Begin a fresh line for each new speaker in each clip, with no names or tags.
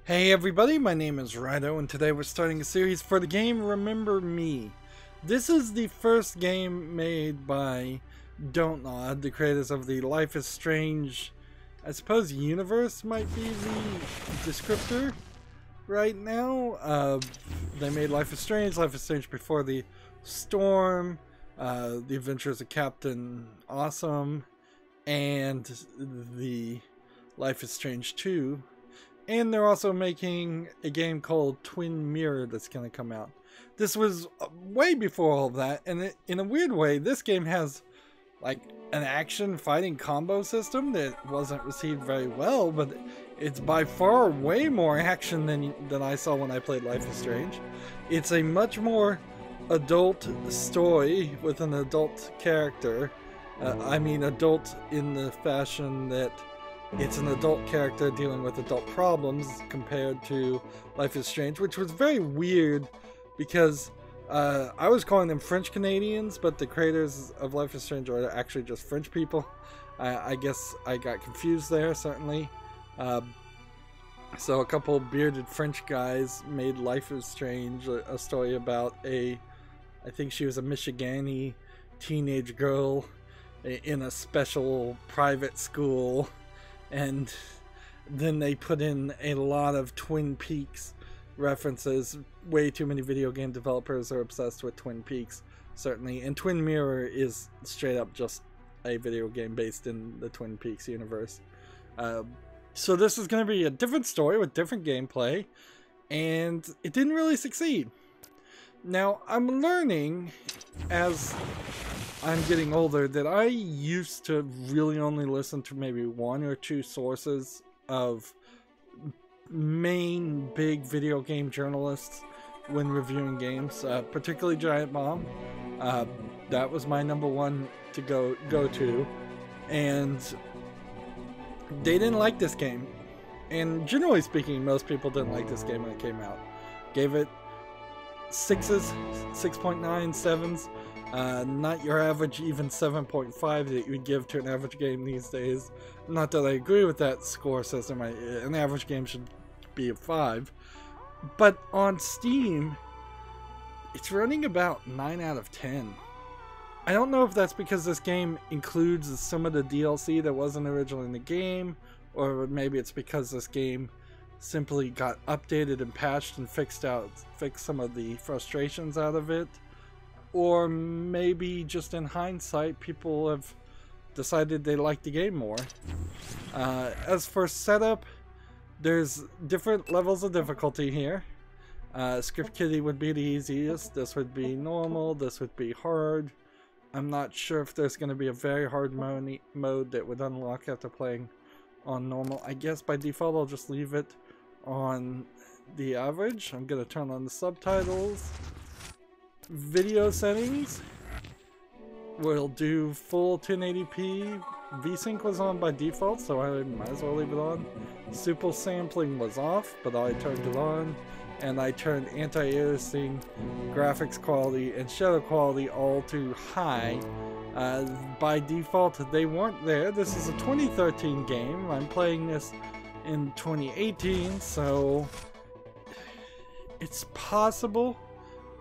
Hey everybody, my name is Rydo, and today we're starting a series for the game Remember Me. This is the first game made by Don't Nod, the creators of the Life is Strange, I suppose universe might be the descriptor right now. They made Life is Strange Before the Storm, The Adventures of Captain Awesome, and the Life is Strange 2. And they're also making a game called Twin Mirror that's going to come out. This was way before all of that, and in a weird way, this game has like an action fighting combo system that wasn't received very well, but it's by far way more action than I saw when I played Life is Strange. It's a much more adult story with an adult character. I mean adult in the fashion that it's an adult character dealing with adult problems compared to Life is Strange, which was very weird because I was calling them French Canadians, but the creators of Life is Strange are actually just French people. I guess I got confused there, certainly. So a couple bearded French guys made Life is Strange, a story about I think she was a Michigani teenage girl in a special private school. And then they put in a lot of Twin Peaks references. Way too many video game developers are obsessed with Twin Peaks, certainly. And Twin Mirror is straight up just a video game based in the Twin Peaks universe. So this is going to be a different story with different gameplay, and it didn't really succeed. Now, I'm learning as I'm getting older that I used to really only listen to maybe one or two sources of main big video game journalists when reviewing games, particularly Giant Bomb. That was my number one to go to, and they didn't like this game. And generally speaking, most people didn't like this game when it came out. Gave it 6s, 6.9, 7s. Not your average even 7.5 that you would give to an average game these days. Not that I agree with that score system. An average game should be a 5. But on Steam, it's running about 9 out of 10. I don't know if that's because this game includes some of the DLC that wasn't originally in the game, or maybe it's because this game simply got updated and patched and fixed some of the frustrations out of it. Or maybe just in hindsight, people have decided they like the game more. As for setup, there's different levels of difficulty here. Script Kiddie would be the easiest. This would be normal. This would be hard. I'm not sure if there's going to be a very hard mode that would unlock after playing on normal. I guess by default I'll just leave it on the average. I'm going to turn on the subtitles. Video settings, we'll do full 1080p. VSync was on by default, so I might as well leave it on. Super sampling was off, but I turned it on, and I turned anti-aliasing, graphics quality, and shadow quality all to high. By default, they weren't there. This is a 2013 game. I'm playing this in 2018, so it's possible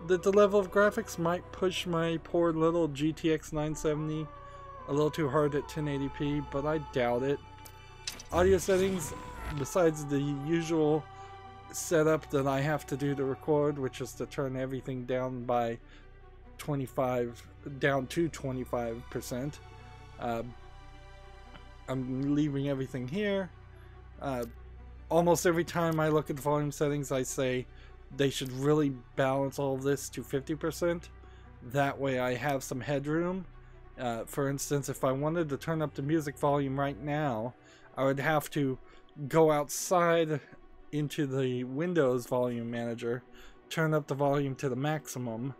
that the level of graphics might push my poor little GTX 970 a little too hard at 1080p, but I doubt it. Audio settings, besides the usual setup that I have to do to record, which is to turn everything down by 25, down to 25%. I'm leaving everything here. Almost every time I look at volume settings, I say they should really balance all of this to 50%. That way I have some headroom. For instance, if I wanted to turn up the music volume right now, I would have to go outside into the Windows volume manager, turn up the volume to the maximum,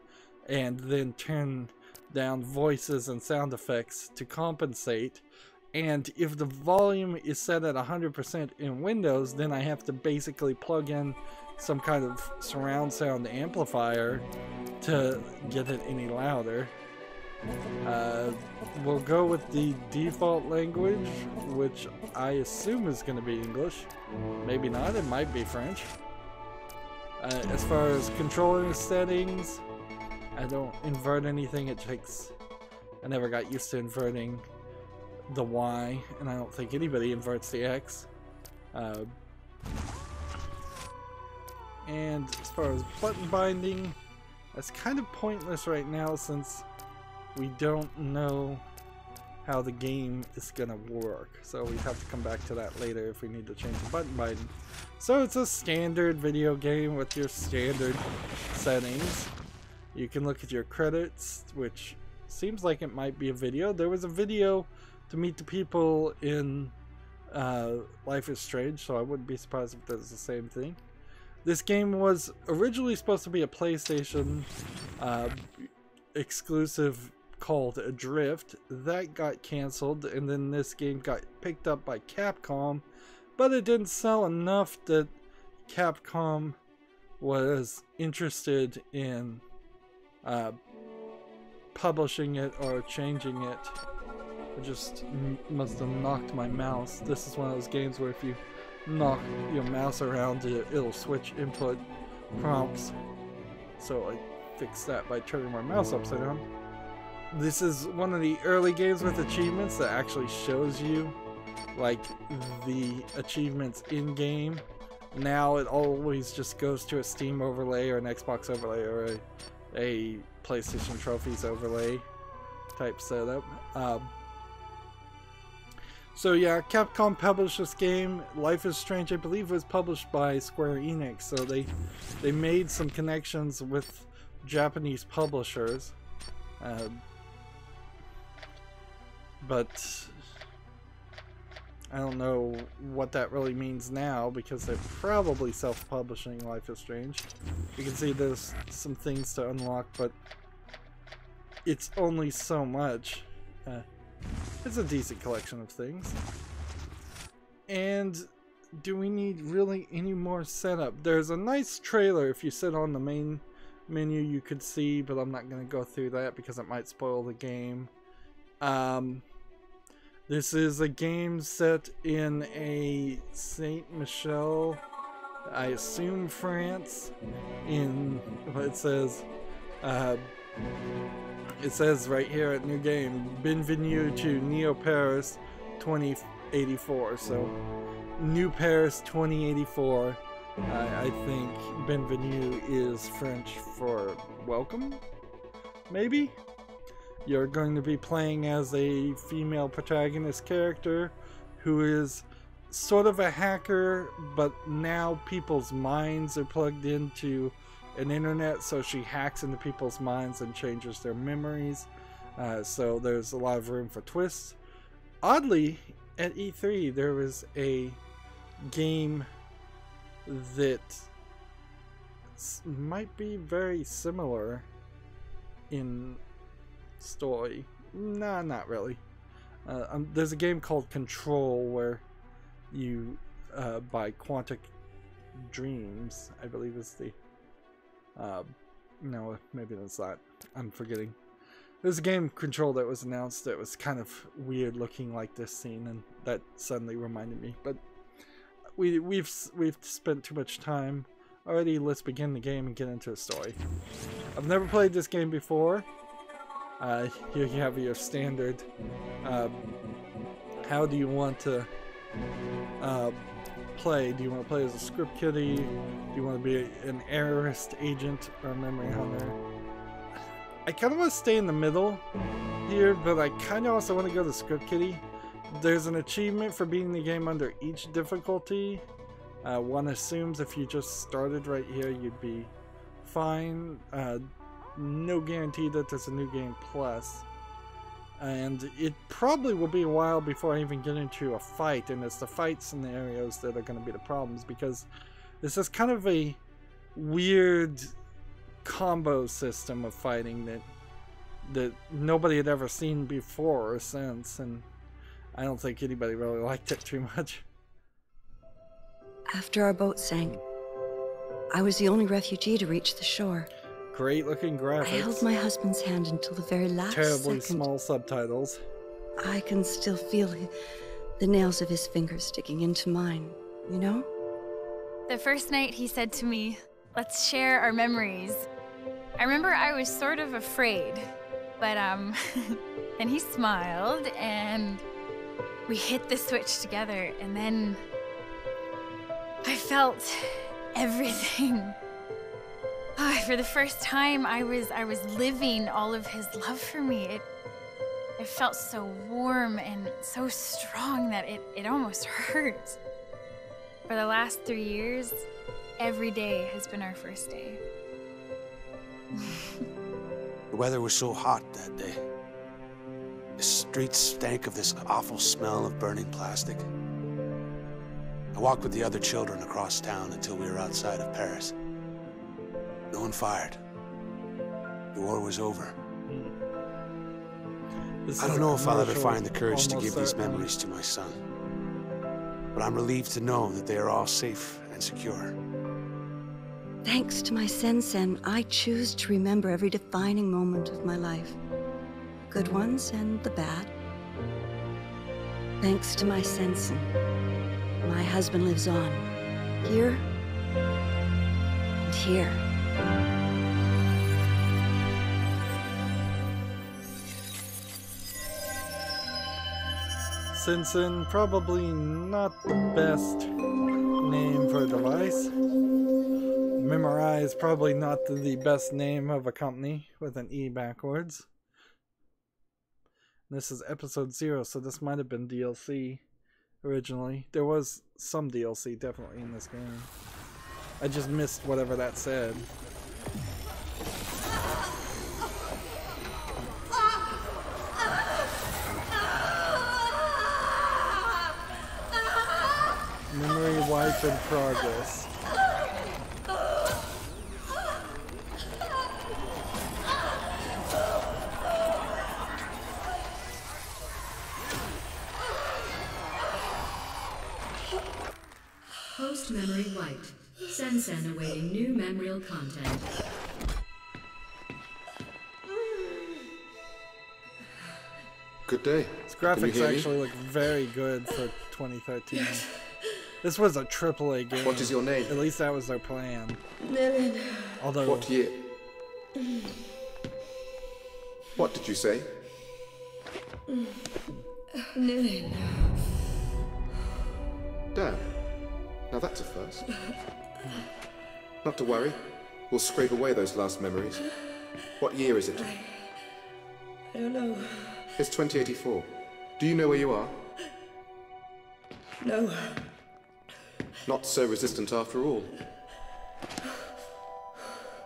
and then turn down voices and sound effects to compensate. And if the volume is set at 100% in Windows, then I have to basically plug in some kind of surround sound amplifier to get it any louder. We'll go with the default language, which I assume is going to be English. Maybe not, it might be French. As far as controller settings, I don't invert anything. I never got used to inverting the Y, and I don't think anybody inverts the X. And as far as button binding, that's kind of pointless right now since we don't know how the game is gonna work. So we have to come back to that later if we need to change the button binding. So it's a standard video game with your standard settings. You can look at your credits, which seems like it might be a video. There was a video to meet the people in Life is Strange, so I wouldn't be surprised if that's the same thing. This game was originally supposed to be a PlayStation exclusive called Adrift. That got canceled, and then this game got picked up by Capcom, but it didn't sell enough that Capcom was interested in publishing it or changing it. I just must have knocked my mouse. This is one of those games where if you knock your mouse around, it'll switch input prompts. So I fixed that by turning my mouse upside down. This is one of the early games with achievements that actually shows you like the achievements in game. Now it always just goes to a Steam overlay or an Xbox overlay or a PlayStation Trophies overlay type setup. So yeah, Capcom published this game. Life is Strange, I believe, was published by Square Enix, so they made some connections with Japanese publishers. But I don't know what that really means now because they're probably self-publishing Life is Strange. You can see there's some things to unlock, but it's only so much. It's a decent collection of things. And do we need really any more setup? There's a nice trailer. If you sit on the main menu you could see, but I'm not going to go through that because it might spoil the game. This is a game set in a Saint Michel, I assume France, in what it says. It says right here at New Game, Bienvenue to Neo Paris 2084. So, New Paris 2084. I think Bienvenue is French for welcome, maybe? You're going to be playing as a female protagonist character who is sort of a hacker, but now people's minds are plugged into an internet, so she hacks into people's minds and changes their memories. So there's a lot of room for twists. Oddly, at E3 there was a game that might be very similar in story. Nah, not really. There's a game called Control where you by Quantic Dreams, I believe is the no, maybe that's not. I'm forgetting. There's a game, Control, that was announced that was kind of weird looking like this scene, and that suddenly reminded me. But we've spent too much time already. Let's begin the game and get into the story. I've never played this game before. Here you have your standard. How do you want to play? Do you want to play as a script kiddie? Do you want to be an errorist agent or a memory hunter? I kind of want to stay in the middle here, but I kind of also want to go to script kiddie. There's an achievement for beating the game under each difficulty. One assumes if you just started right here, you'd be fine. No guarantee that there's a new game plus. And it probably will be a while before I even get into a fight, and it's the fight scenarios that are going to be the problems, because this is kind of a weird combo system of fighting that nobody had ever seen before or since, and I don't think anybody really liked it too much.
After our boat sank, I was the only refugee to reach the shore.
Great looking graphics.
I held my husband's hand until the very last
Terribly
second.
small subtitles.
I can still feel the nails of his fingers sticking into mine, you know?
The first night he said to me, "Let's share our memories." I remember I was sort of afraid, but then he smiled and we hit the switch together, and then I felt everything. For the first time, I was living all of his love for me. It felt so warm and so strong that it almost hurt. For the last 3 years, every day has been our first day.
The weather was so hot that day. The streets stank of this awful smell of burning plastic. I walked with the other children across town until we were outside of Paris. No one fired. The war was over. I don't know if I'll ever find the courage to give these memories to my son. But I'm relieved to know that they are all safe and secure.
Thanks to my Sen-Sen, I choose to remember every defining moment of my life. Good ones and the bad. Thanks to my Sen-Sen, my husband lives on. Here and here.
Sen-Sen, probably not the best name for a device. Memorize, probably not the best name of a company with an E backwards. This is episode 0, so this might have been DLC originally. There was some DLC definitely in this game. I just missed whatever that said. Memory wipe in progress.
Post memory wiped. Sen-Sen awaiting new memorial content.
Good day.
This graphics actually look very good for 2013. Yes. This was a AAA game.
What is your name?
At least that was their plan.
Nilin.
Although...
What year? What did you say?
Nilin.
Damn. Now that's a first. Not to worry. We'll scrape away those last memories. What year is it?
I don't know.
It's 2084. Do you know where you are?
No.
Not so resistant after all.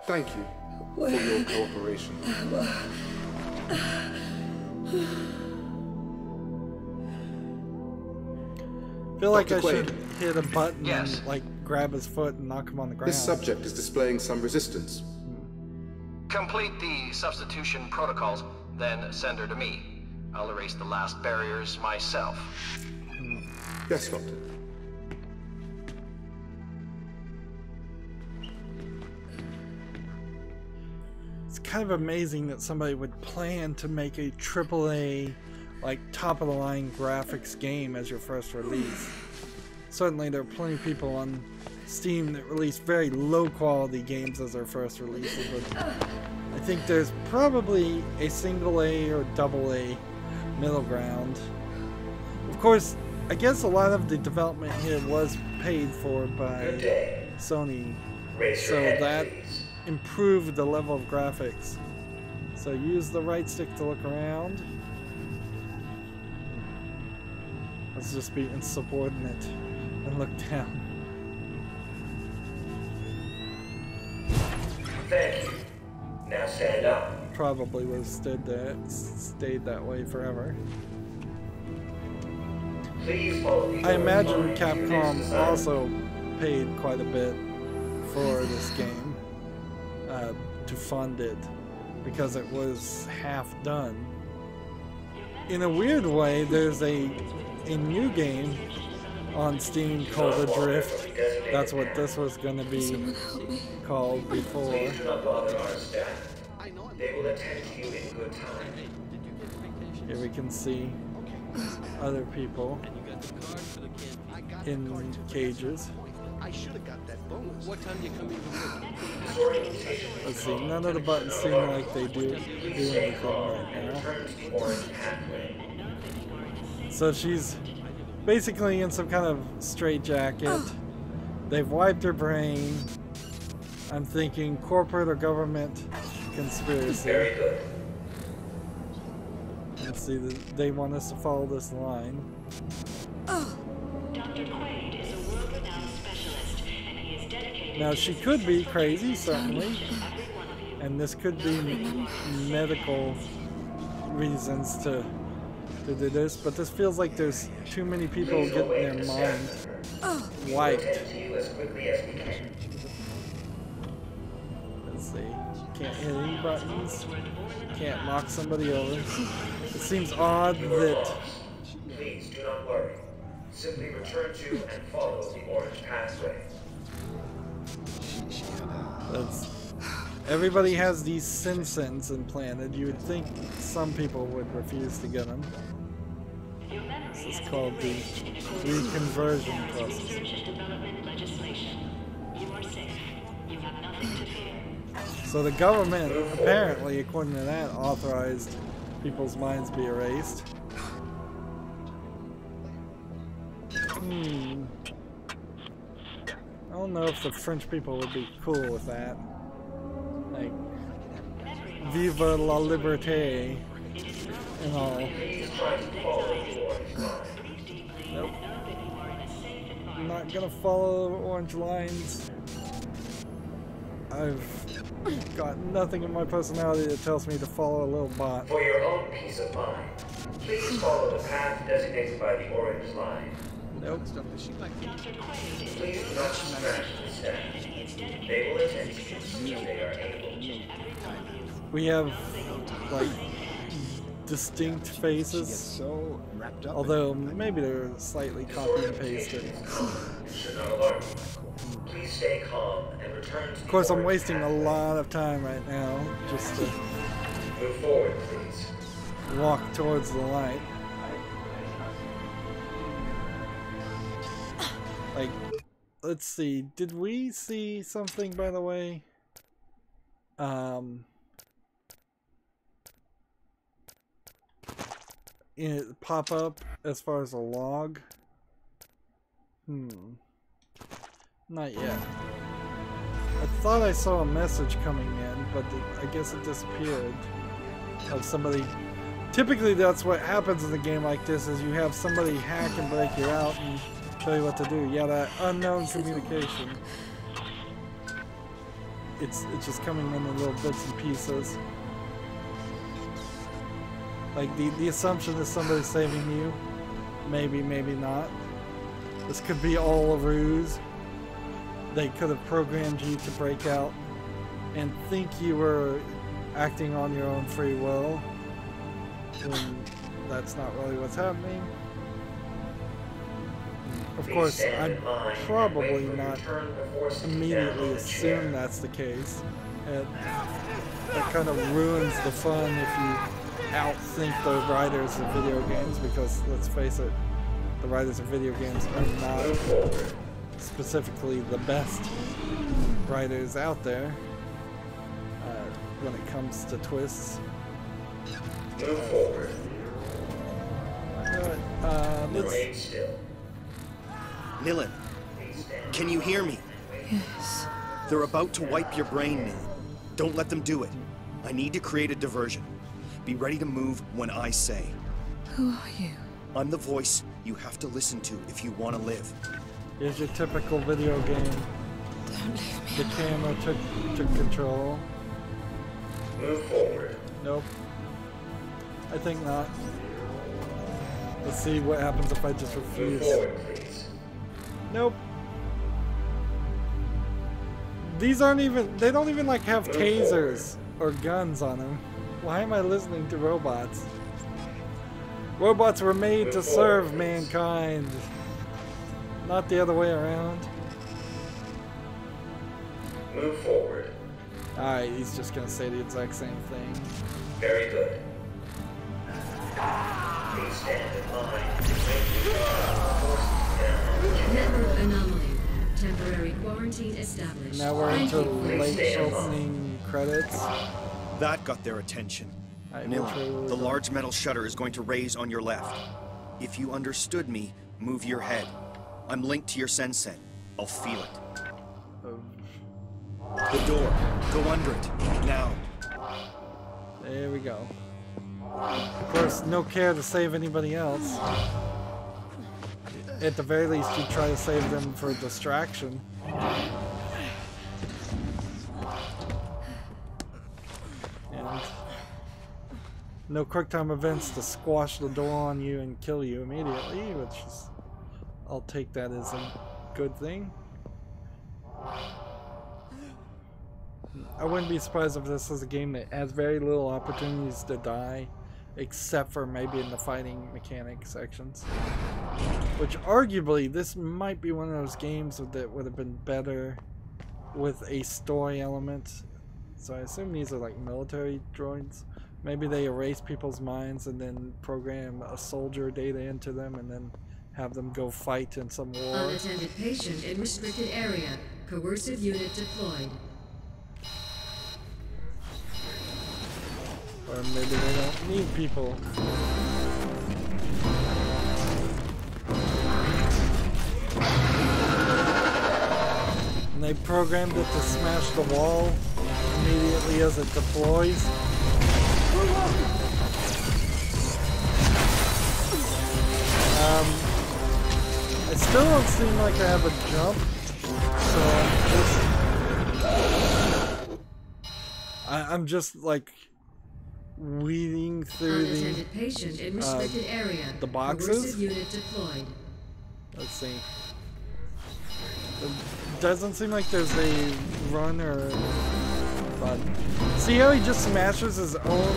Thank you for your cooperation.
I feel like
Dr.
I should
Quaid.
hit a button and like grab his foot and knock him on the ground.
This subject is displaying some resistance.
Complete the substitution protocols, then send her to me. I'll erase the last barriers myself.
Yes, Doctor.
It's kind of amazing that somebody would plan to make a AAA, like top-of-the-line graphics game as your first release. Certainly there are plenty of people on Steam that release very low-quality games as their first releases, but I think there's probably a single A or double A middle ground. Of course, I guess a lot of the development here was paid for by Sony, so that improved the level of graphics. So use the right stick to look around. Let's just be insubordinate and look down.
Thank you. Now stand up.
Probably would have stayed that way forever.
Please follow the
I imagine
order line to
Capcom
next
also paid quite a bit for this game to fund it because it was half done. In a weird way, there's a new game on Steam called Adrift. That's what this was going to be called before.
Please do not bother our staff. They will attend to you in good time.
Here we can see other people in cages.
I should have got that bonus. What time do you come in?
Let's see, none of the buttons seem like they do anything right now. So she's basically in some kind of straitjacket. They've wiped her brain. I'm thinking corporate or government conspiracy.
Very good.
Let's see, they want us to follow this line.
Dr. Quaid is a world-renowned specialist, and he is dedicated.
Now she could be crazy, certainly, and this could be medical reasons to do this, but this feels like there's too many people getting their mind wiped. Let's see, can't hit any buttons, can't knock somebody over. It seems odd that
Please do not worry. Simply return to and follow the orange pathway.
everybody has these Simpsons implanted. You would think some people would refuse to get them. This is called the reconversion process. So the government, apparently, according to that, authorized people's minds be erased. I don't know if the French people would be cool with that. Like, viva la liberté and all. Nope. I'm not gonna follow orange lines. I've got nothing in my personality that tells me to follow a little bot.
For your own peace of mind, please follow the path designated by the orange line.
Nope.
Please do not smash the staff. They will attend to you if they are able.
We have, like, distinct faces.
So wrapped up.
Although, maybe they're slightly copy and pasted.
It should not alarm you. Please stay calm and return to
Of course, I'm wasting a lot of time right now just to
move forward, please.
walk towards the light. Like, let's see, did we see something, by the way? It pop up as far as a log? Not yet. I thought I saw a message coming in, but I guess it disappeared. Of somebody. Typically, that's what happens in a game like this: is you have somebody hack and break you out and tell you what to do. Yeah, that unknown communication. It's just coming in little bits and pieces. Like the assumption is somebody's saving you. Maybe, maybe not. This could be all a ruse. They could have programmed you to break out and think you were acting on your own free will, when that's not really what's happening. Of course, I'd probably not immediately assume that's the case. That kind of ruins the fun if you outthink the writers of video games, because let's face it, the writers of video games are not specifically the best writers out there when it comes to twists.
Move forward.
Remain
still.
Nilin, can you hear me?
Yes.
They're about to wipe your brain, Nilin. Don't let them do it. I need to create a diversion. Be ready to move when I say.
Who are you?
I'm the voice you have to listen to if you want to live.
Here's your typical video game.
Don't leave me.
The camera took control.
Move forward.
Nope. I think not. Let's see what happens if I just refuse.
Move forward, please.
Nope. These aren't even, they don't even like have tasers or guns on them. Why am I listening to robots? Robots were made to serve mankind. not the other way around.
Move forward.
Alright, he's just gonna say the exact same thing.
Very good. Please stand in line.
Network anomaly. Temporary quarantine established.
Now we're into
Please
late
stay alone.
opening credits.
That got their attention.
Alright,
Nilin, the large metal shutter is going to raise on your left. If you understood me, move your head. I'm linked to your Sensen. I'll feel it. The door. Go under it. Now.
There we go. Of course, no care to save anybody else. At the very least, you try to save them for distraction. And no quick-time events to squash the door on you and kill you immediately, which is... I'll take that as a good thing. I wouldn't be surprised if this is a game that has very little opportunities to die, except for maybe in the fighting mechanic sections. Which arguably, this might be one of those games that would have been better with a story element. So I assume these are like military droids. Maybe they erase people's minds and then program a soldier data into them and then have them go fight in some war.
Unattended patient in restricted area. Coercive unit deployed.
Or maybe they don't need people. And they programmed it to smash the wall immediately as it deploys. I still don't seem like I have a jump, so I'm just like weeding through
Unattended patient in restricted area.
the boxes.
Coercive unit deployed.
Let's see. It doesn't seem like there's a run or button. See how he just smashes his own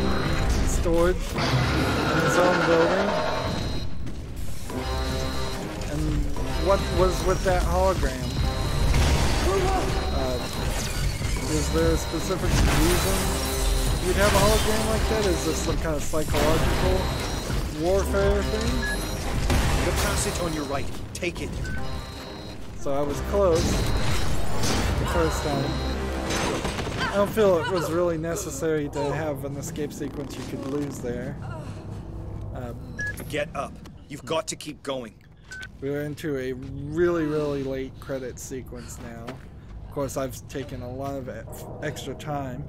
storage in his own building? And what was with that hologram? Is there a specific reason you'd have a hologram like that? Is this some kind of psychological warfare thing?
The passage on your right. Take it.
So I was close the first time. I don't feel it was really necessary to have an escape sequence you could lose there.
Get up. You've got to keep going.
We're into a really, really late credit sequence now. Of course, I've taken a lot of extra time.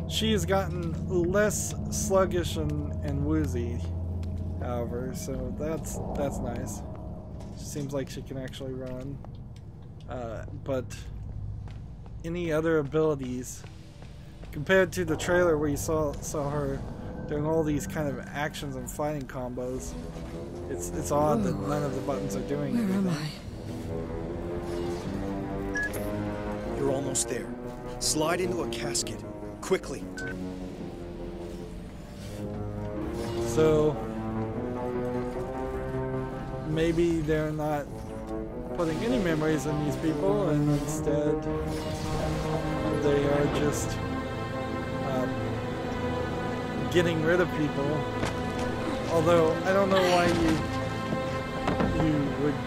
She has gotten less sluggish and woozy, however, so that's nice. She seems like she can actually run. But any other abilities, compared to the trailer where you saw her doing all these kind of actions and fighting combos, it's odd that none of the buttons are doing anything.
Where am I?
You're almost there. Slide into a casket. Quickly.
So maybe they're not putting any memories in these people, and instead they are just getting rid of people. Although I don't know why you would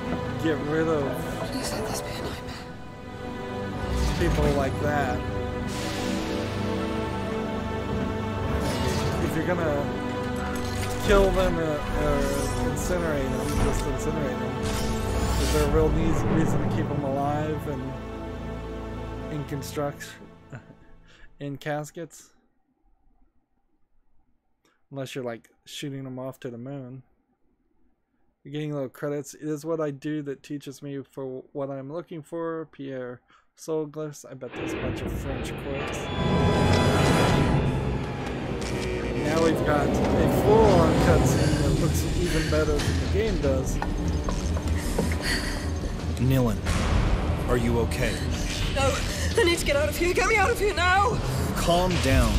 get rid of
Please let this be a nightmare.
people like that. If you're gonna kill them or incinerate them, just incinerate them. Is there a real reason to keep them alive and in in caskets? Unless you're like shooting them off to the moon. You're getting little credits. It is what I do that teaches me for what I'm looking for. Pierre Soul Glyphs. I bet there's a bunch of French quotes. Now we've got a full-on cutscene that looks even better than the game does.
Nilin, are you okay?
No, I need to get out of here. Get me out of here now!
Calm down.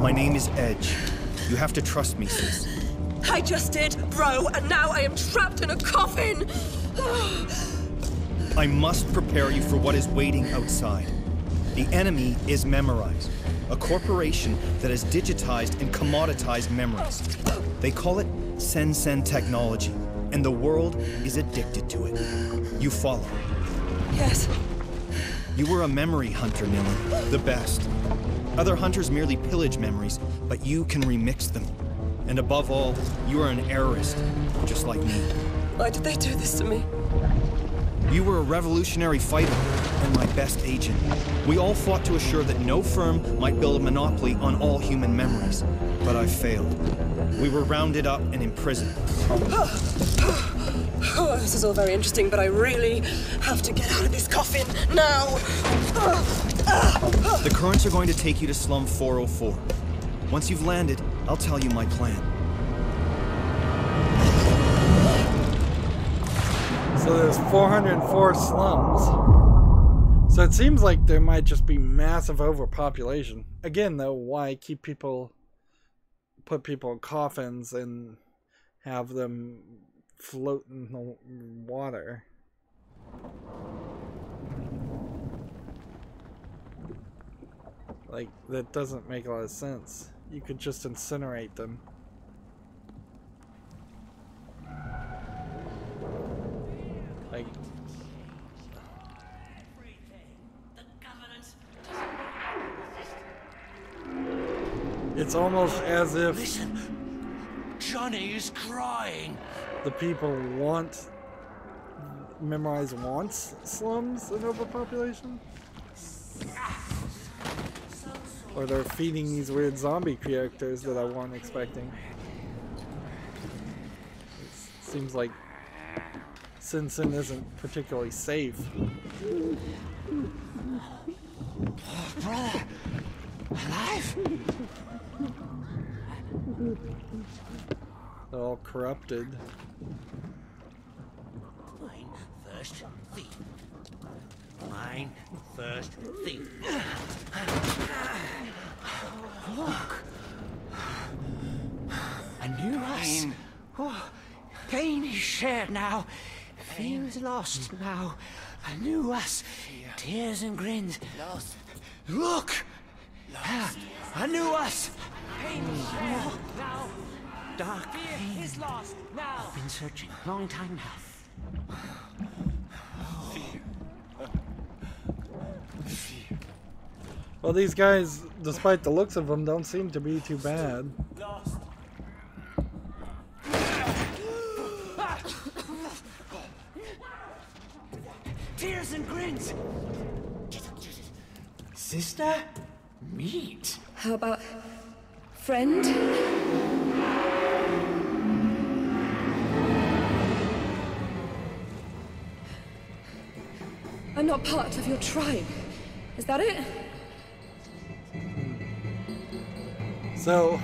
My name is Edge. You have to trust me, sis.
I just did, bro, and now I am trapped in a coffin!
I must prepare you for what is waiting outside. The enemy is Memorize, a corporation that has digitized and commoditized memories. They call it Sen technology, and the world is addicted to it. You follow?
Yes.
You were a memory hunter, Nilin, the best. Other hunters merely pillage memories, but you can remix them. And above all, you are an errorist, just like me.
Why did they do this to me?
You were a revolutionary fighter, and my best agent. We all fought to assure that no firm might build a monopoly on all human memories. But I failed. We were rounded up and imprisoned.
Oh, this is all very interesting, but I really have to get out of this coffin now.
The currents are going to take you to Slum 404. Once you've landed, I'll tell you my plan.
So there's 404 slums. So it seems like there might just be massive overpopulation. Again, though, why keep people, put people in coffins and have them float in the water? Like, that doesn't make a lot of sense. You could just incinerate them. Like, it's almost as if
Listen, Johnny is crying.
The people want, Memorize wants slums and overpopulation? Or they're feeding these weird zombie characters that I wasn't expecting. It seems like Sin isn't particularly safe.
Oh, brother, alive?
They're all corrupted.
Mine first thief. Mine first thief. Look. A new us. Oh, pain is shared now. Fear is lost now. A new us. Tears and grins. Lost. Look. Lost. A new us. Pain is shared now. Dark pain is lost now. I've been searching a long time now. Fear. Fear.
Well, these guys, despite the looks of them, don't seem to be too bad.
Lost. Tears and grins. Sister, meet.
How about friend? I'm not part of your tribe. Is that it?
So,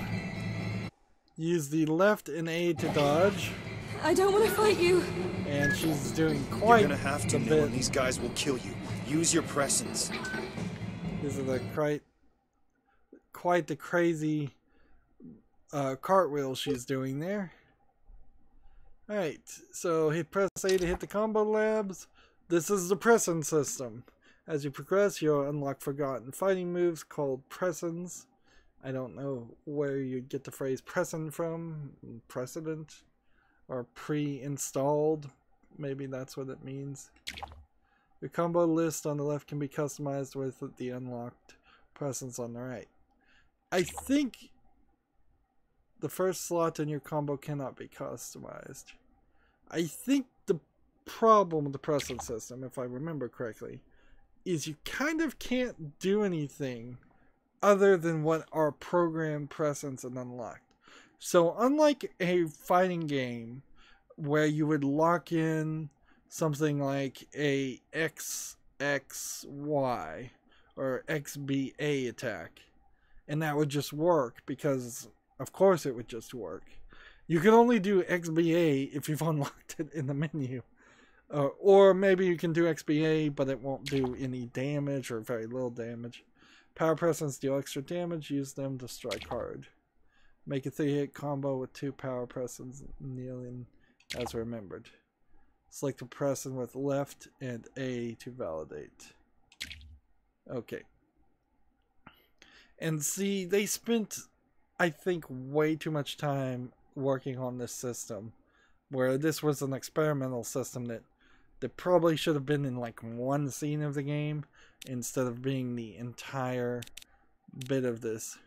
use the left and A to dodge.
I don't want to fight you.
And she's doing quite
You're gonna have to,
a
Nilin.
bit.
These guys will kill you. Use your presence.
These are the quite the crazy cartwheel she's doing there. Alright, so hit press A to hit the combo labs. This is the presence system. As you progress, you'll unlock forgotten fighting moves called pressons. I don't know where you'd get the phrase present from. Precedent? Or pre-installed? Maybe that's what it means. Your combo list on the left can be customized with the unlocked presence on the right. I think the first slot in your combo cannot be customized. I think the problem with the presence system, if I remember correctly, is you kind of can't do anything other than what are programmed presence and unlocked. So unlike a fighting game where you would lock in something like a XXY or XBA attack, and that would just work because of course it would just work. You can only do XBA if you've unlocked it in the menu. Or maybe you can do XBA but it won't do any damage or very little damage. Power presence deal extra damage, use them to strike hard. Make a 3-hit combo with 2 power presence, Nilin as remembered. Select the person with left and A to validate. Okay. And see, they spent, I think, way too much time working on this system, where this was an experimental system that probably should have been in like one scene of the game instead of being the entire bit of this.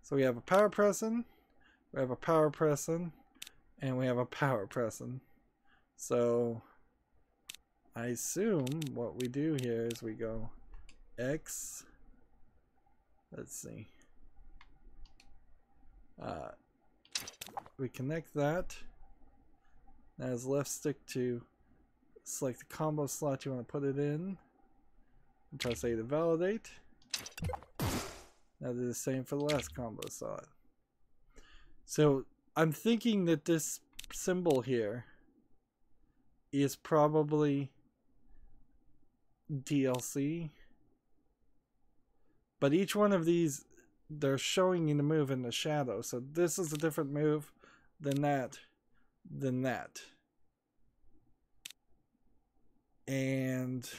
So we have a power person, we have a power person, and we have a power person. So I assume what we do here is we go X, let's see, we connect that. Now as left stick to select the combo slot you want to put it in, and press A to validate. Now do the same for the last combo slot. So I'm thinking that this symbol here is probably DLC, but each one of these, they're showing you the move in the shadow. So this is a different move than that, and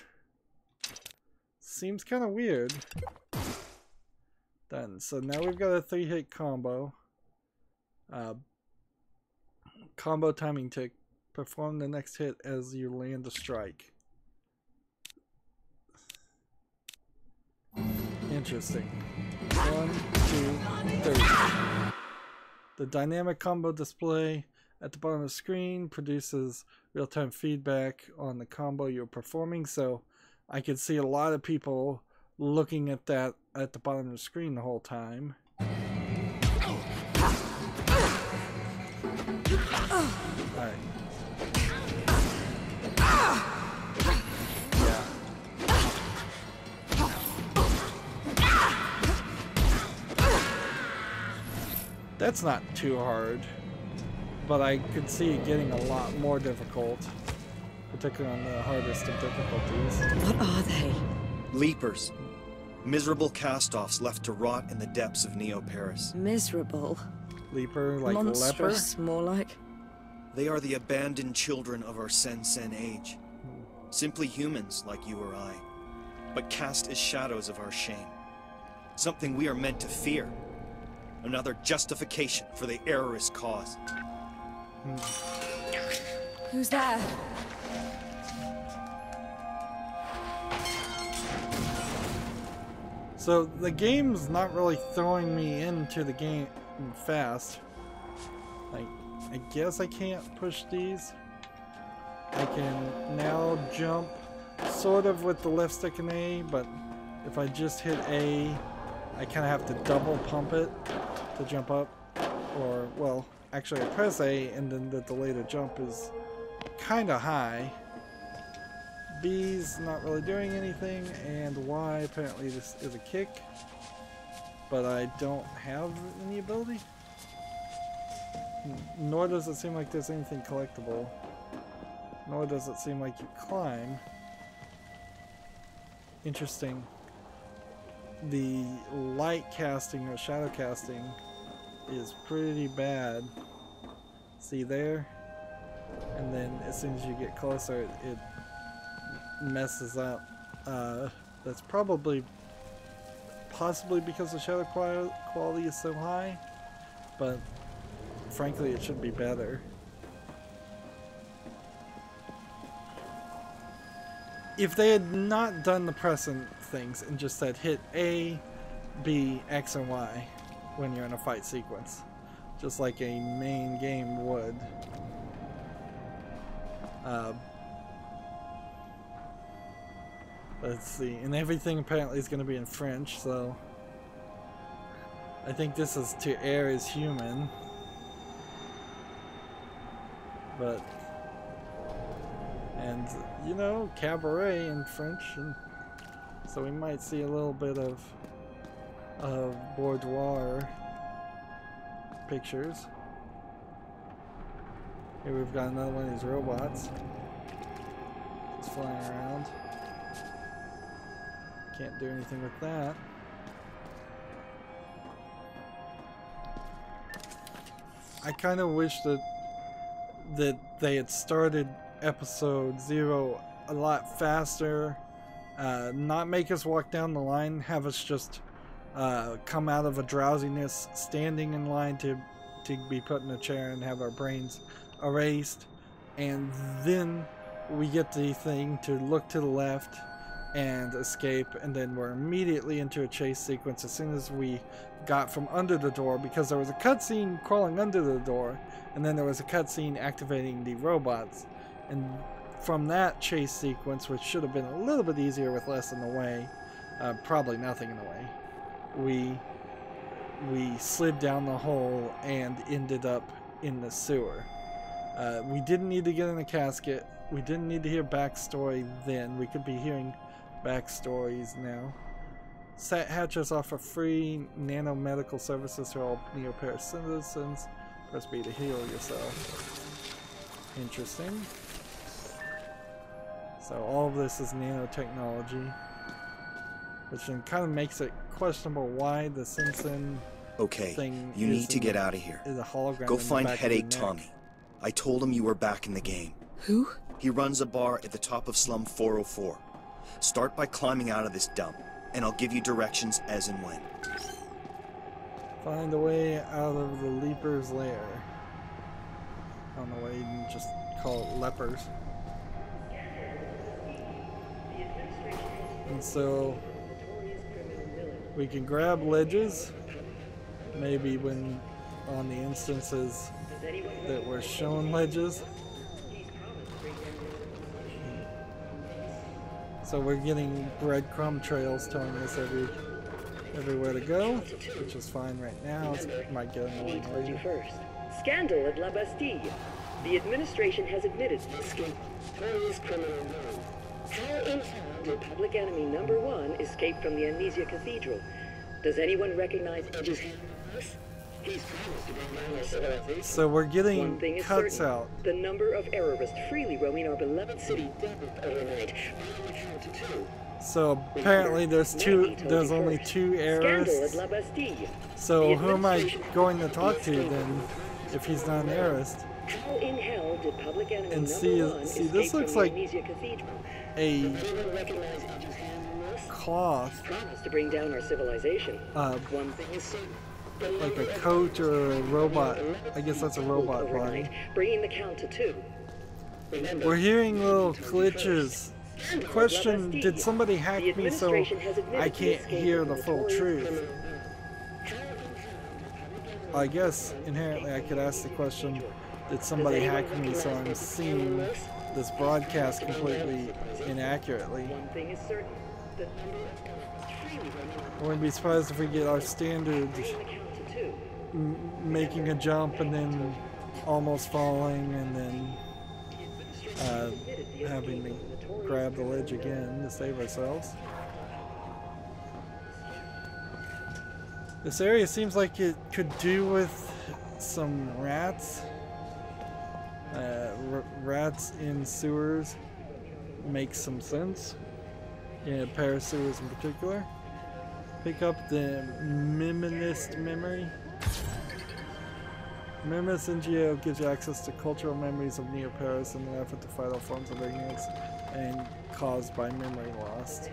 seems kind of weird. Done. So now we've got a 3-hit combo. Combo timing tick. Perform the next hit as you land a strike. Interesting. 1, 2, 3. The dynamic combo display at the bottom of the screen produces real-time feedback on the combo you're performing, so I could see a lot of people looking at that at the bottom of the screen the whole time. Alright. That's not too hard, but I could see it getting a lot more difficult, particularly on the hardest of difficulties.
What are they?
Leapers. Miserable cast-offs left to rot in the depths of Neo-Paris.
Miserable.
Leaper, like
monstrous,
leper?
More like.
They are the abandoned children of our Sen age. Simply humans like you or I, but cast as shadows of our shame. Something we are meant to fear. Another justification for the errorist cause.
Who's there?
So the game's not really throwing me into the game fast. Like, I guess I can't push these. I can now jump sort of with the left stick and A, but if I just hit A, I kind of have to double pump it to jump up. Or, well, actually I press A and then the delay to jump is kind of high. B's not really doing anything, and Y apparently this is a kick, but I don't have any ability. Nor does it seem like there's anything collectible. Nor does it seem like you climb. Interesting. The light casting or shadow casting is pretty bad. See there? And then as soon as you get closer, it messes up. That's possibly because the shadow quality is so high, but frankly it should be better. If they had not done the pressing things and just said hit A, B, X, and Y when you're in a fight sequence, just like a main game would, let's see, and everything apparently is going to be in French, so I think this is to air as human, but, and you know, cabaret in French, and so we might see a little bit of boudoir pictures. Here we've got another one of these robots just flying around. Can't do anything with that. I kind of wish that they had started episode 0 a lot faster. Not make us walk down the line, have us just come out of a drowsiness, standing in line to be put in a chair and have our brains erased, and then we get the thing to look to the left and escape, and then we're immediately into a chase sequence as soon as we got from under the door, because there was a cutscene crawling under the door, and then there was a cutscene activating the robots. And from that chase sequence, which should have been a little bit easier with less in the way, probably nothing in the way, we slid down the hole and ended up in the sewer. We didn't need to get in a casket. We didn't need to hear backstory then. We could be hearing backstories now. Sat hatches offer free nanomedical services to all Neo-Paris citizens. Press B to heal yourself. Interesting. So all of this is nanotechnology, which then kind of makes it questionable why the Sensen thing
you need to get out of here.
Is a hologram.
Go find Headache Tommy. I told him you were back in the game.
Who?
He runs a bar at the top of Slum 404. Start by climbing out of this dump, and I'll give you directions as and when.
Find a way out of the Leaper's lair. I don't know why you didn't just call it lepers. And so we can grab ledges, maybe when on the instances that we're shown ledges. So we're getting breadcrumb trails telling us everywhere to go, which is fine right now. It might get annoying later.
Scandal at La Bastille. The administration has admitted this notorious criminal known. How in hell did public enemy number 1 escape from the Amnesia Cathedral? Does anyone recognize Edge's hand on this? He's promised to bring down our civilization.
So we're getting
One thing is
cuts
certain.
out.
The number of terrorists freely roaming our beloved city doubled overnight.
So apparently there's only 2 heirists. So who am I going to talk to then if he's not an heirist?
How in hell did public enemy
And see this looks like a cloth.
Promised to bring down our civilization. One thing is certain.
Like a coat or a robot. I guess that's a robot body.
Bringing the count to 2.
We're hearing little glitches. Question, did somebody hack me so I can't hear the full truth? I guess inherently I could ask the question, did somebody hack me so I'm seeing this broadcast completely inaccurately? I wouldn't be surprised if we get our standard making a jump and then almost falling and then having to grab the ledge again to save ourselves. This area seems like it could do with some rats. Rats in sewers makes some sense. Yeah, Paris sewers in particular. Pick up the Miminist memory. Miminist NGO gives you access to cultural memories of Neo-Paris in an effort to fight all forms of ignorance and caused by memory loss.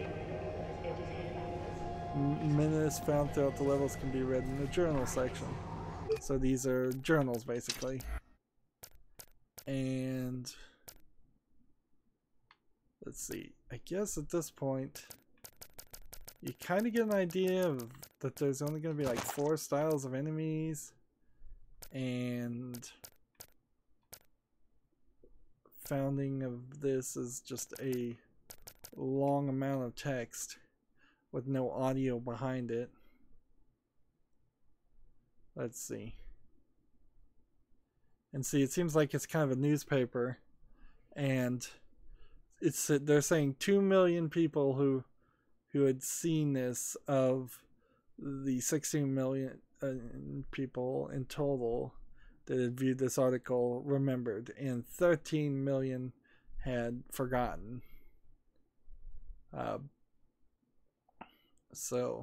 Miminist found throughout the levels can be read in the journal section. So these are journals basically. And let's see, I guess at this point you kind of get an idea of that there's only going to be like 4 styles of enemies, and founding of this is just a long amount of text with no audio behind it. Let's see. And see, it seems like it's kind of a newspaper, and they're saying 2 million people who had seen this of the 16 million people in total that had viewed this article remembered, and 13 million had forgotten. So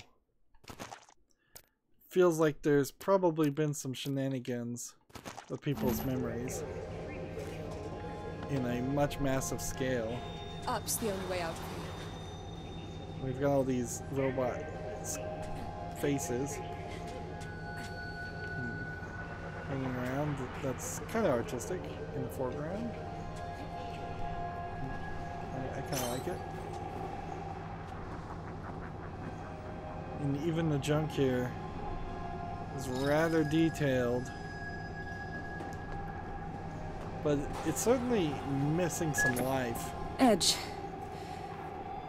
feels like there's probably been some shenanigans with people's memories. in a much massive scale.
Up's the only way out of here.
We've got all these robot faces hanging around. That's kind of artistic in the foreground. I kind of like it. And even the junk here is rather detailed, but it's certainly missing some life.
Edge.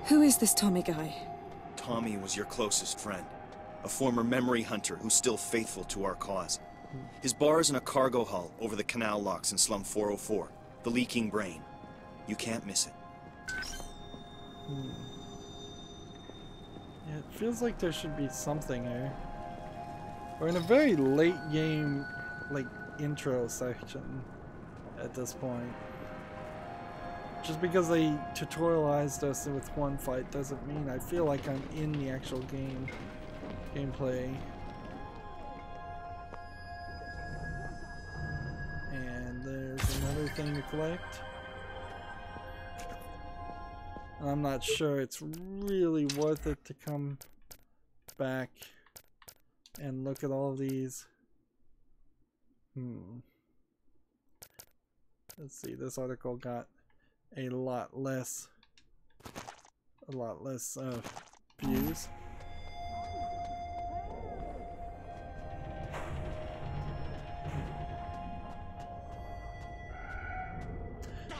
Who is this Tommy guy?
Tommy was your closest friend, a former memory hunter who's still faithful to our cause. His bar's in a cargo hull over the canal locks in Slum 404, the leaking brain. You can't miss it.
Yeah, it feels like there should be something here. We're in a very late game, like, intro section at this point. Just because they tutorialized us with one fight doesn't mean I feel like I'm in the actual gameplay. And there's another thing to collect. I'm not sure it's really worth it to come back and look at all these. Let's see, this article got a lot less views.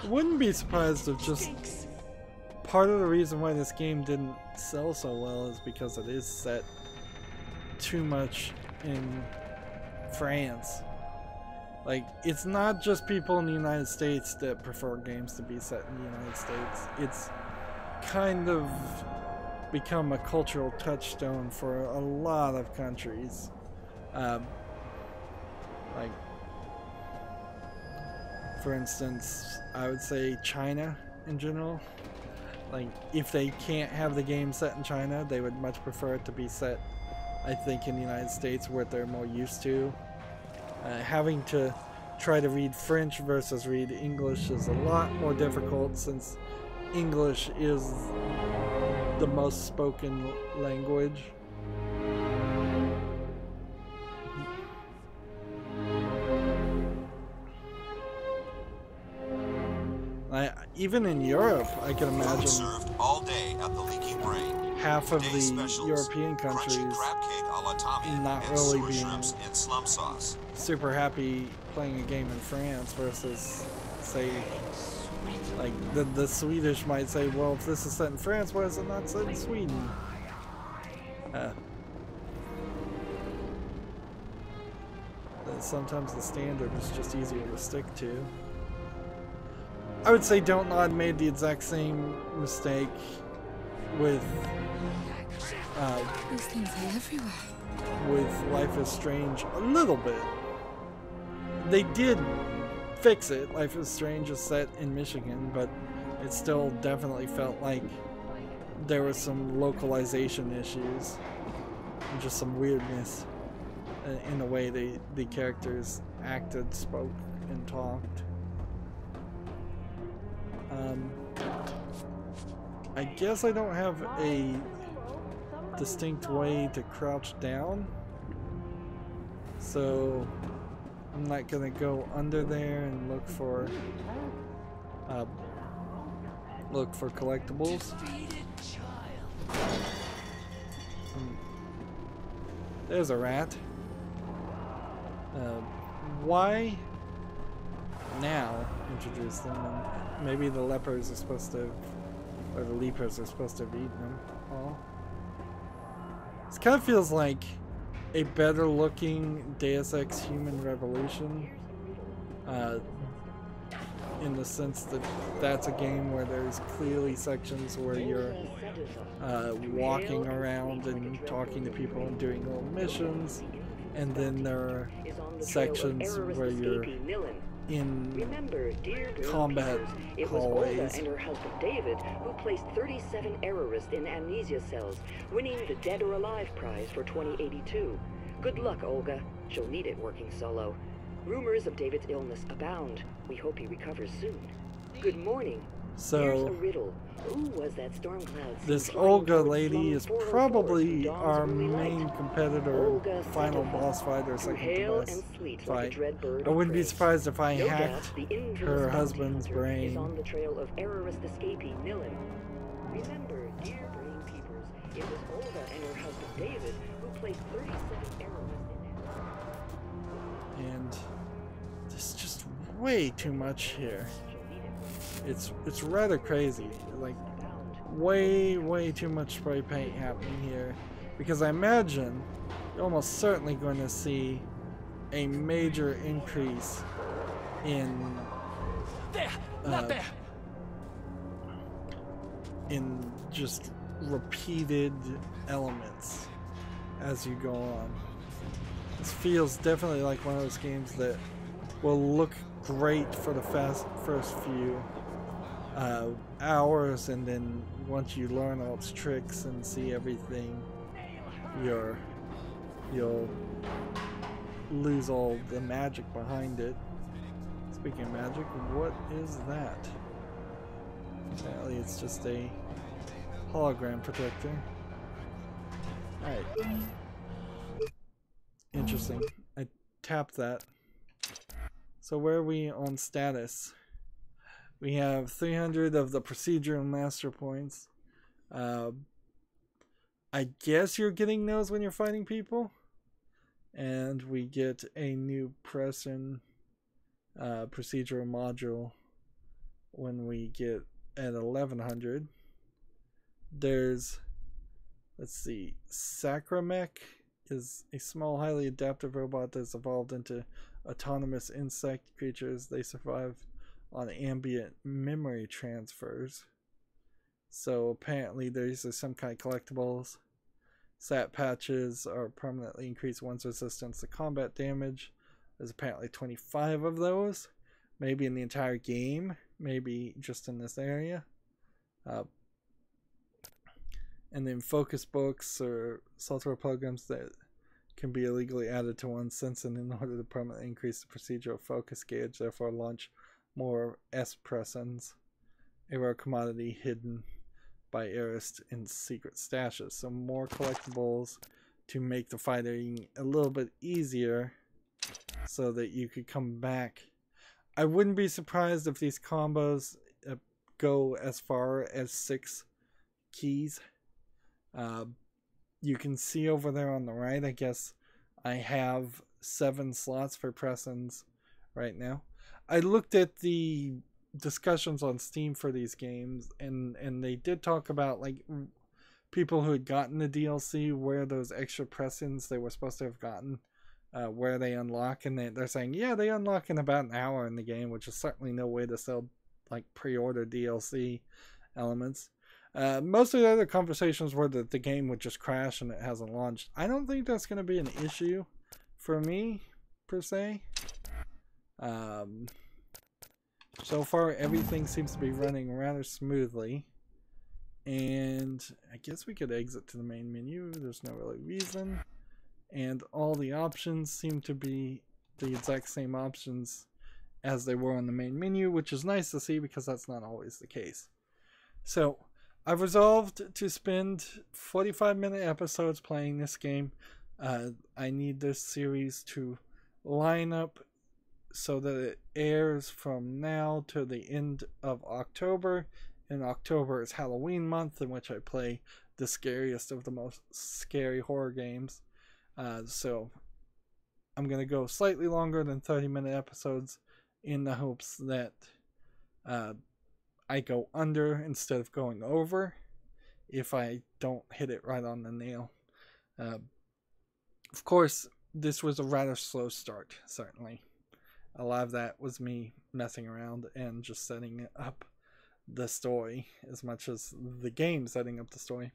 Wouldn't be surprised if just part of the reason why this game didn't sell so well is because it is set too much in France. Like, it's not just people in the United States that prefer games to be set in the United States. It's kind of become a cultural touchstone for a lot of countries. Like, for instance, I would say China in general. Like, if they can't have the game set in China, they would much prefer it to be set, I think, in the United States, where they're more used to. Having to try to read French versus read English is a lot more difficult, since English is the most spoken language. Even in Europe, I can imagine
served all day at the Leaky Brain.
Half of the European countries not really being
in slum sauce.
super happy playing a game in France versus, say, like the Swedish might say, well, if this is set in France, why is it not set in Sweden? Sometimes the standard is just easier to stick to. I would say Don't Nod made the exact same mistake with
These things are everywhere.
with Life is Strange a little bit. They did fix it. Life is Strange is set in Michigan, but it still definitely felt like there were some localization issues and just some weirdness in the way the characters acted, spoke, and talked. I guess I don't have a distinct way to crouch down, so I'm not gonna go under there and look for collectibles. There's a rat. Why now introduce them? And maybe the lepers are supposed to, or the leapers are supposed to have eaten them all. This kind of feels like a better looking Deus Ex Human Revolution, in the sense that that's a game where there's clearly sections where you're walking around and talking to people and doing little missions, and then there are sections where you're in combat hallways.
And her husband David, who placed 37 errorists in amnesia cells, winning the Dead or Alive prize for 2082. Good luck, Olga. She'll need it working solo. Rumors of David's illness abound. We hope he recovers soon. Good morning.
So
Here's a riddle. Who was that storm cloud seen
this
flying
Olga
towards
lady
Slum
is
404
probably
from dawn's
our
early light?
main competitor,
Olga
final
Setova
boss fight or
through
second
hail
to boss
and sleet like a
fight.
dread bird
I
of
wouldn't be
prey.
surprised if I
No doubt,
hacked
the infamous
her
bounty
husband's
hunter is
brain.
on the trail of errorist escapee Nilin. Remember, dear brain peepers, it was Olga and her husband David who placed 37 errorists in his.
And there's just way too much here. It's rather crazy. Like way too much spray paint happening here, because I imagine you're almost certainly going to see a major increase in in just repeated elements as you go on. This feels definitely like one of those games that will look great for the first few hours, and then once you learn all its tricks and see everything, you'll lose all the magic behind it. Speaking of magic, what is that? Apparently it's just a hologram protector. Alright. Interesting. I tapped that. So where are we on status? We have 300 of the procedural master points. I guess you're getting those when you're fighting people. And we get a new person procedural module when we get at 1100. There's, let's see, Sacramech is a small, highly adaptive robot that's evolved into autonomous insect creatures. They survive on ambient memory transfers. So apparently these are some kind of collectibles. Sat patches are permanently increase one's resistance to combat damage. There's apparently 25 of those. Maybe in the entire game. Maybe just in this area. And then focus books or software programs that can be illegally added to one's sense in order to permanently increase the procedural focus gauge, therefore launch more S-pressons, a rare commodity hidden by errorists in secret stashes. So more collectibles to make the fighting a little bit easier so that you could come back. I wouldn't be surprised if these combos go as far as 6 keys. You can see over there on the right, I guess I have 7 slots for pressons right now. I looked at the discussions on Steam for these games, and they did talk about like people who had gotten the DLC, where those extra pressons they were supposed to have gotten, where they unlock, and they're saying, yeah, they unlock in about an hour in the game, which is certainly no way to sell like pre-order DLC elements. Most of the other conversations were that the game would just crash and it hasn't launched. I don't think that's going to be an issue for me, per se. So far, everything seems to be running rather smoothly. And I guess we could exit to the main menu. There's no really reason. And all the options seem to be the exact same options as they were on the main menu, which is nice to see because that's not always the case. So I've resolved to spend 45-minute episodes playing this game. I need this series to line up so that it airs from now to the end of October. In October is Halloween month, in which I play the scariest of the most scary horror games. So I'm going to go slightly longer than 30-minute episodes in the hopes that I go under instead of going over if I don't hit it right on the nail. Of course, this was a rather slow start, certainly. A lot of that was me messing around and just setting up the story as much as the game setting up the story.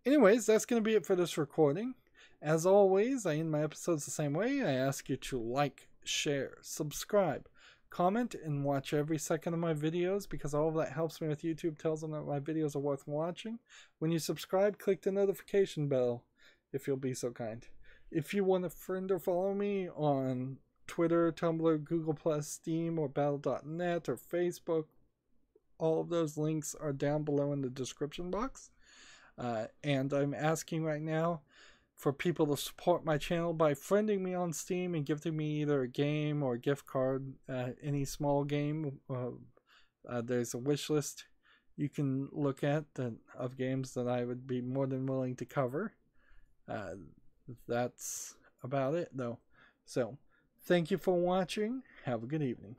Anyways, that's going to be it for this recording. As always, I end my episodes the same way. I ask you to like, share, subscribe, comment, and watch every second of my videos, because all of that helps me with YouTube, tells them that my videos are worth watching. When you subscribe, click the notification bell, if you'll be so kind. If you want to friend or follow me on Twitter, Tumblr, Google+, Steam, or Battle.net, or Facebook, all of those links are down below in the description box. And I'm asking right now for people to support my channel by friending me on Steam and gifting me either a game or a gift card, any small game. There's a wish list you can look at of games that I would be more than willing to cover. That's about it, though. So, thank you for watching. Have a good evening.